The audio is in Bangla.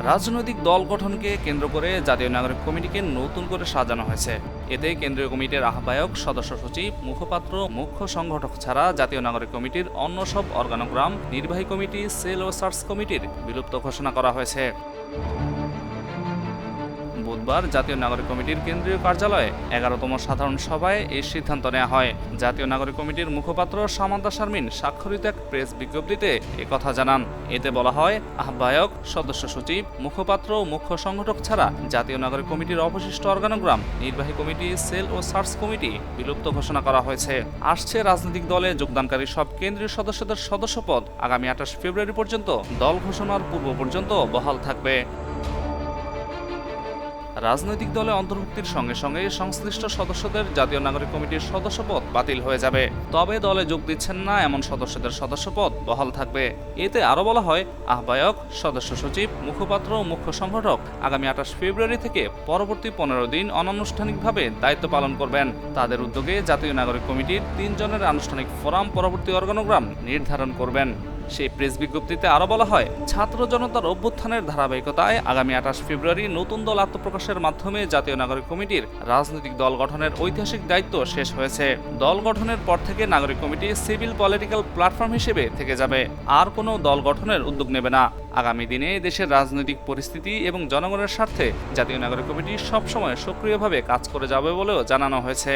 রাজনৈতিক দল গঠনকে কেন্দ্র করে জাতীয় নাগরিক কমিটিকে নতুন করে সাজানো হয়েছে। এতে কেন্দ্রীয় কমিটির আহ্বায়ক, সদস্য সচিব, মুখপাত্র, মুখ্য সংগঠক ছাড়া জাতীয় নাগরিক কমিটির অন্য সব অর্গানোগ্রাম, নির্বাহী কমিটি, সেল ও সার্চ কমিটির বিলুপ্ত ঘোষণা করা হয়েছে। বুধবার জাতীয় নাগরিক কমিটির কেন্দ্রীয় কার্যালয়ে 11তম সাধারণ সভায় এই সিদ্ধান্ত নেওয়া হয়। জাতীয় নাগরিক কমিটির মুখপাত্র সামান্তা শারমিন স্বাক্ষরিত এক প্রেস বিজ্ঞপ্তিতে একথা জানান। এতে বলা হয়, আহ্বায়ক, সদস্য সচিব, মুখপাত্র ও মুখ্য সংগঠক ছাড়া জাতীয় নাগরিক কমিটির অবশিষ্ট অর্গানোগ্রাম, নির্বাহী কমিটি, সেল ও সার্চ কমিটি বিলুপ্ত ঘোষণা করা হয়েছে। আসছে রাজনৈতিক দলে যোগদানকারী সব কেন্দ্রীয় সদস্যদের সদস্যপদ আগামী 28 ফেব্রুয়ারি পর্যন্ত দল ঘোষণার পূর্ব পর্যন্ত বহাল থাকবে। রাজনৈতিক দলে অন্তর্ভুক্তির সঙ্গে সঙ্গে সংশ্লিষ্ট সদস্যদের জাতীয় নাগরিক কমিটির সদস্যপদ বাতিল হয়ে যাবে। তবে দলে যোগ দিচ্ছেন না এমন সদস্যদের সদস্যপদ বহাল থাকবে। এতে আরও বলা হয়, আহ্বায়ক, সদস্য সচিব, মুখপাত্র ও মুখ্য সংগঠক আগামী 28 ফেব্রুয়ারি থেকে পরবর্তী 15 দিন অনানুষ্ঠানিকভাবে দায়িত্ব পালন করবেন। তাদের উদ্যোগে জাতীয় নাগরিক কমিটির 3 জনের আনুষ্ঠানিক ফোরাম পরবর্তী অর্গানোগ্রাম নির্ধারণ করবেন। সেই প্রেস বিজ্ঞপ্তিতে আরও বলা হয়, ছাত্র জনতার অভ্যুত্থানের ধারাবাহিকতায় আগামী 28 ফেব্রুয়ারি নতুন দল আত্মপ্রকাশের মাধ্যমে জাতীয় নাগরিক কমিটির রাজনৈতিক দল গঠনের ঐতিহাসিক দায়িত্ব শেষ হয়েছে। দল গঠনের পর থেকে নাগরিক কমিটি সিভিল পলিটিক্যাল প্ল্যাটফর্ম হিসেবে থেকে যাবে, আর কোনো দল গঠনের উদ্যোগ নেবে না। আগামী দিনে দেশের রাজনৈতিক পরিস্থিতি এবং জনগণের স্বার্থে জাতীয় নাগরিক কমিটি সবসময় সক্রিয়ভাবে কাজ করে যাবে বলেও জানানো হয়েছে।